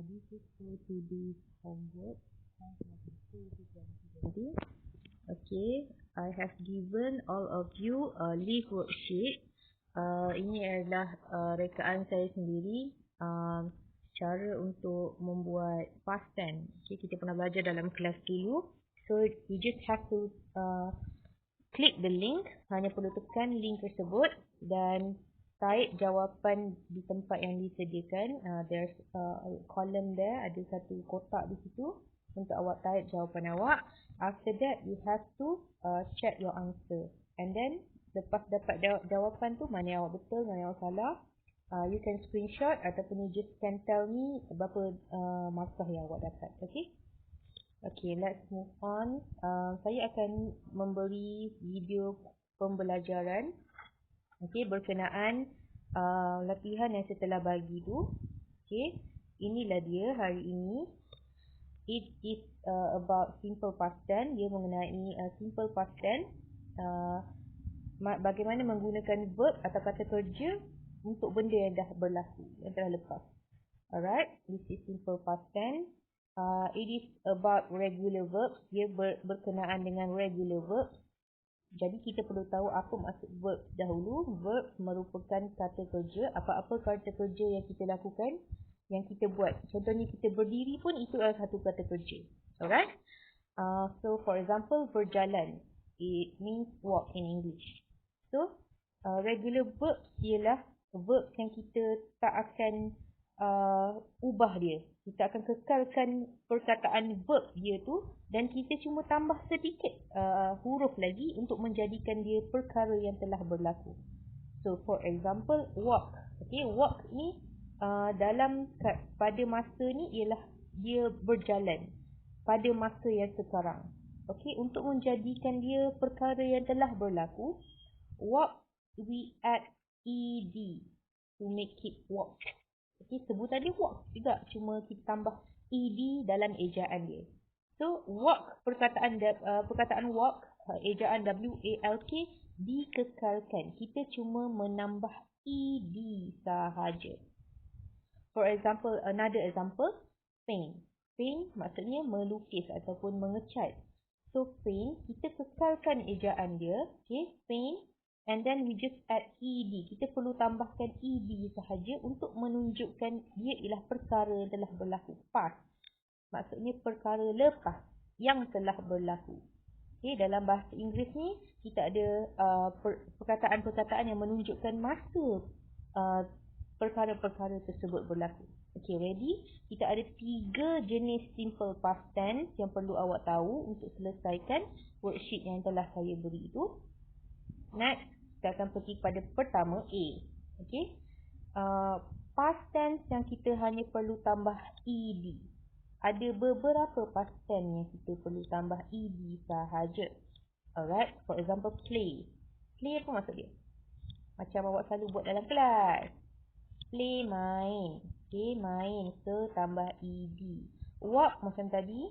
This is for today's homework. Okay, I have given all of you a leaf worksheet. Ini adalah rekaan saya sendiri. Cara untuk membuat past tense. Okay, kita pernah belajar dalam kelas dulu. So you just have to click the link. Hanya perlu tekan link tersebut dan type jawapan di tempat yang disediakan. There's a column there. Ada satu kotak di situ untuk awak type jawapan awak. After that, you have to check your answer. And then, lepas dapat jawapan tu, mana yang awak betul, mana yang awak salah, you can screenshot ataupun you just can tell me berapa markah yang awak dapat. Okay? Okay, let's move on. Saya akan memberi video pembelajaran berkenaan latihan yang saya telah bagi tu. Okay, inilah dia hari ini. It is about simple past tense. Dia mengenai simple past tense. Bagaimana menggunakan verb atau kata kerja untuk benda yang dah berlaku, yang telah lepas. Alright, this is simple past tense. It is about regular verbs. Dia berkenaan dengan regular verbs. Jadi kita perlu tahu apa maksud verb dahulu. Verb merupakan kata kerja. Apa-apa kata kerja yang kita lakukan, yang kita buat. Contohnya kita berdiri pun itu adalah satu kata kerja. Alright. So for example, berjalan. It means walk in English. So regular verb ialah verb yang kita tak akan ubah dia. Kita akan kekalkan perkataan verb dia tu dan kita cuma tambah sedikit huruf lagi untuk menjadikan dia perkara yang telah berlaku. So for example, walk. Okay, walk ni pada masa ni ialah dia berjalan pada masa yang sekarang. Okay, untuk menjadikan dia perkara yang telah berlaku, walk we add ed to make it walk. Okay, sebutan dia walk juga, cuma kita tambah ed dalam ejaan dia. So walk, perkataan walk, ejaan walk dikekalkan. Kita cuma menambah ed sahaja. For example, another example, paint. Paint maksudnya melukis ataupun mengecat. So paint, kita kekalkan ejaan dia, okay, paint. And then we just add ed. Kita perlu tambahkan ed sahaja untuk menunjukkan dia ialah perkara yang telah berlaku. Past. Maksudnya perkara lepas yang telah berlaku. Okay, dalam bahasa Inggeris ni, kita ada perkataan-perkataan yang menunjukkan masa perkara-perkara tersebut berlaku. Okay, ready? Kita ada 3 jenis simple past tense yang perlu awak tahu untuk selesaikan worksheet yang telah saya beri itu. Next, kita akan pergi pada pertama, A. Okay. Past tense yang kita hanya perlu tambah ed. Ada beberapa past tense yang kita perlu tambah ed sahaja. Alright, for example, play. Play apa maksud dia? Macam awak selalu buat dalam kelas. Play, main. Okay, main. So, tambah ed. Walk macam tadi.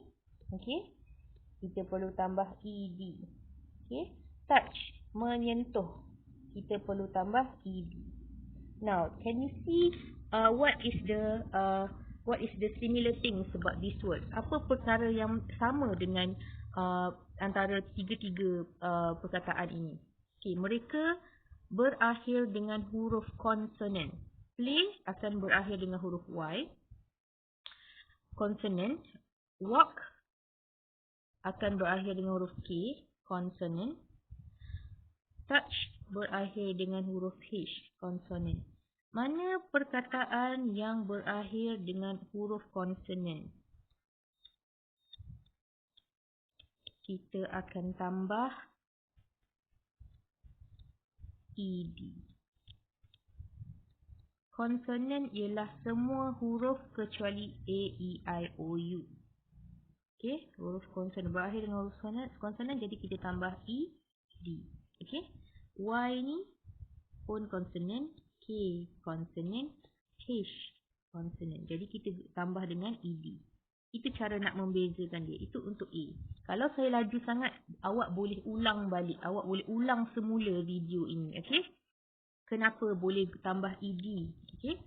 Okay. Kita perlu tambah ed. Okay. Touch, menyentuh. Kita perlu tambah ed. Now, can you see what is the similar things about this word? Apa perkara yang sama dengan antara tiga-tiga perkataan ini? Okay, mereka berakhir dengan huruf consonant. Play akan berakhir dengan huruf Y. Consonant. Walk akan berakhir dengan huruf K. Consonant. Touch berakhir dengan huruf H. Consonant. Mana perkataan yang berakhir dengan huruf consonant? Kita akan tambah ed. Consonant ialah semua huruf kecuali A, E, I, O, U. Okay, huruf consonant berakhir dengan huruf consonant, jadi kita tambah ed. Okay, Y ni pun consonant, K consonant, H consonant. Jadi kita tambah dengan ed. Itu cara nak membezakan dia. Itu untuk A. Kalau saya laju sangat, awak boleh ulang balik. Awak boleh ulang semula video ini. Okay. Kenapa boleh tambah ed? Okay.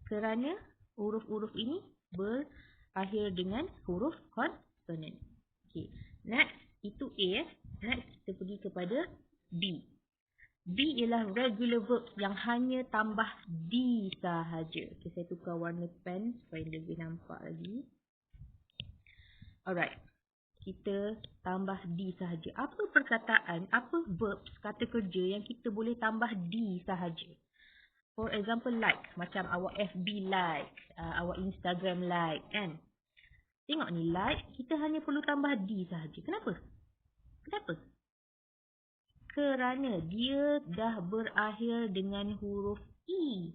Kerana huruf-huruf ini berakhir dengan huruf konsonan. Okay. Next, itu A. Next, kita pergi kepada B. B ialah regular verb yang hanya tambah D sahaja. Okay, saya tukar warna pen supaya lebih nampak lagi. Alright. Kita tambah D sahaja. Apa perkataan, apa verbs, kata kerja yang kita boleh tambah D sahaja? For example, like. Macam awak FB like. Awak Instagram like. Kan? Tengok ni, like. Kita hanya perlu tambah D sahaja. Kenapa? Kenapa? Kerana dia dah berakhir dengan huruf E.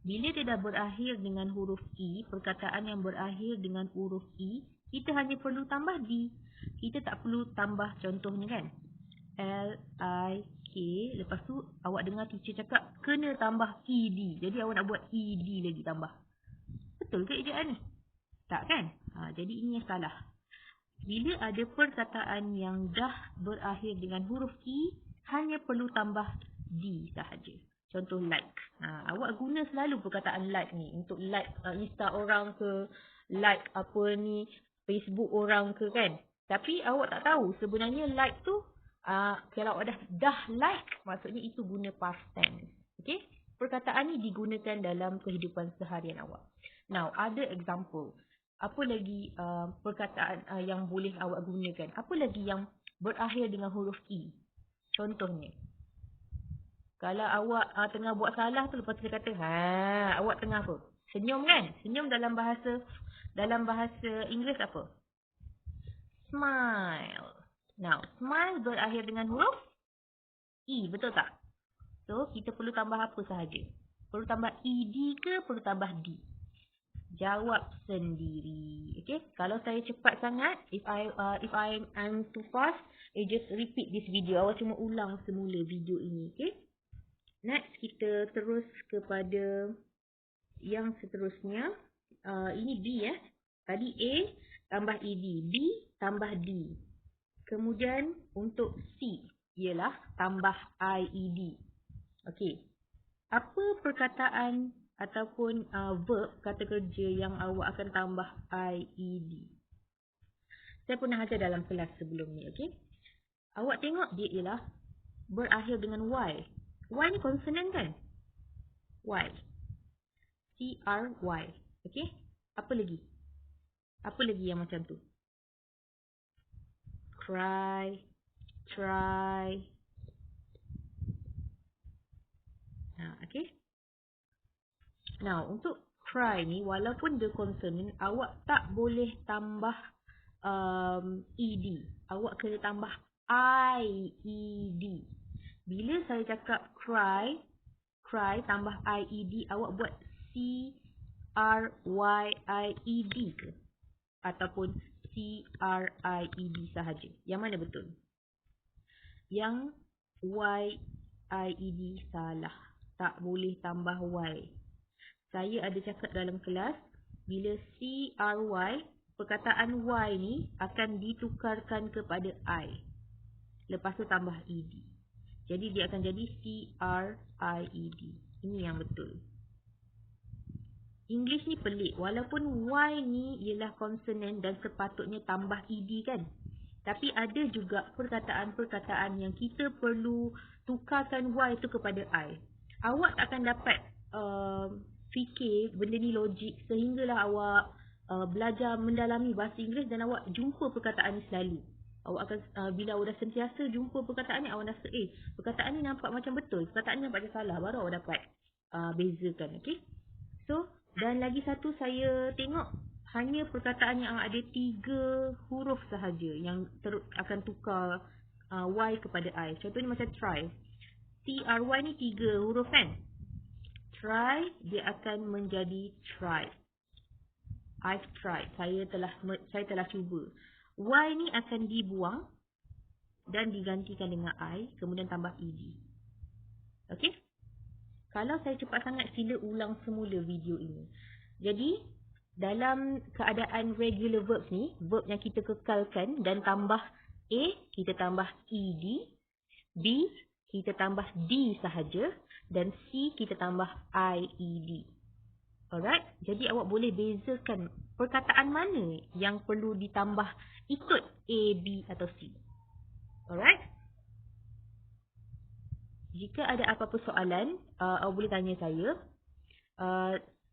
Bila dia dah berakhir dengan huruf E, perkataan yang berakhir dengan huruf E, kita hanya perlu tambah D. Kita tak perlu tambah contohnya kan. L-I-K. Lepas tu awak dengar teacher cakap kena tambah ED. Jadi awak nak buat ED lagi tambah. Betul ke ejaan ni? Tak kan? Jadi ini yang salah. Bila ada perkataan yang dah berakhir dengan huruf E, hanya perlu tambah D sahaja. Contoh like. Awak guna selalu perkataan like ni. Untuk like Insta orang ke, like apa ni, Facebook orang ke kan. Tapi awak tak tahu sebenarnya like tu, kalau awak dah like, maksudnya itu guna past tense. Okay? Perkataan ni digunakan dalam kehidupan seharian awak. Now, ada example. Apa lagi perkataan yang boleh awak gunakan? Apa lagi yang berakhir dengan huruf E? Contohnya, kalau awak tengah buat salah tu, lepas kita kata, awak tengah apa? Senyum kan? Senyum dalam bahasa Inggeris apa? Smile. Now, smile berakhir dengan huruf E, betul tak? So, kita perlu tambah apa sahaja? Perlu tambah ED ke perlu tambah D? Jawab sendiri. Okay? Kalau saya cepat sangat, if I'm too fast, just repeat this video. Awak cuma ulang semula video ini. Okay? Next, kita terus kepada yang seterusnya. Ini B ya. Tadi A tambah ED. B tambah D. Kemudian untuk C ialah tambah IED. Okey. Apa perkataan ataupun verb, kata kerja yang awak akan tambah IED? Saya pernah ajar dalam kelas sebelum ni, okey? Awak tengok dia ialah berakhir dengan Y. Y ni konsonan kan? Y. C-R-Y. Okey? Apa lagi? Apa lagi yang macam tu? Cry, try. Okay. Now, untuk cry ni, walaupun dia konsonan, awak tak boleh tambah ED. Awak kena tambah IED. Bila saya cakap cry tambah IED, awak buat CRYIED ke? Ataupun CRIED sahaja. Yang mana betul? Yang YIED salah. Tak boleh tambah Y. Saya ada cakap dalam kelas, bila CRY, perkataan Y ni akan ditukarkan kepada I. Lepas tu tambah ED. Jadi dia akan jadi CRIED. Ini yang betul. English ni pelik. Walaupun Y ni ialah konsonan dan sepatutnya tambah ED kan. Tapi ada juga perkataan-perkataan yang kita perlu tukarkan Y tu kepada I. Awak tak akan dapat fikir benda ni logik sehinggalah awak belajar mendalami bahasa Inggeris dan awak jumpa perkataan ni selalu. Awak akan bila awak dah sentiasa jumpa perkataan ni, awak rasa perkataan ni nampak macam betul, perkataan ni nampak macam salah, baru awak dapat bezakan. Okay? So, dan lagi satu saya tengok hanya perkataan yang ada 3 huruf sahaja yang akan tukar Y kepada I. Contohnya macam try. TRY ni 3 huruf kan? Try, dia akan menjadi try. I've tried. Saya telah cuba. Y ni akan dibuang dan digantikan dengan I, kemudian tambah ED. Okey? Kalau saya cepat sangat, sila ulang semula video ini. Jadi, dalam keadaan regular verbs ni, verb yang kita kekalkan dan tambah A, kita tambah ED. B, kita tambah D sahaja. Dan C, kita tambah IED. Alright, jadi awak boleh bezakan perkataan mana yang perlu ditambah ikut A, B atau C. Alright. Jika ada apa-apa soalan, awak boleh tanya saya.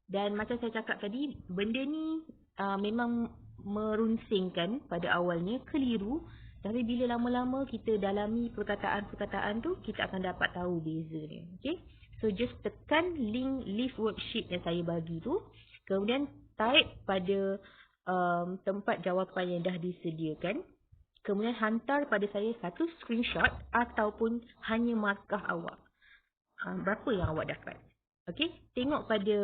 Dan macam saya cakap tadi, benda ni memang merunsingkan pada awalnya, keliru. Tapi bila lama-lama kita dalami perkataan-perkataan tu, kita akan dapat tahu beza dia. Okay? So just tekan link live worksheet yang saya bagi tu. Kemudian type pada tempat jawapan yang dah disediakan. Kemudian hantar pada saya satu screenshot ataupun hanya markah awak. Berapa yang awak dapat. Okey, tengok pada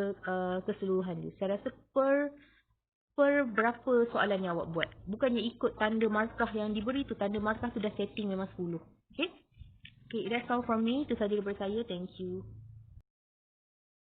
keseluruhan dia. Saya rasa per berapa soalan yang awak buat. Bukannya ikut tanda markah yang diberi tu. Tanda markah tu dah setting memang 10. Okey. Okay, that's all from me. Itu sahaja daripada saya. Thank you.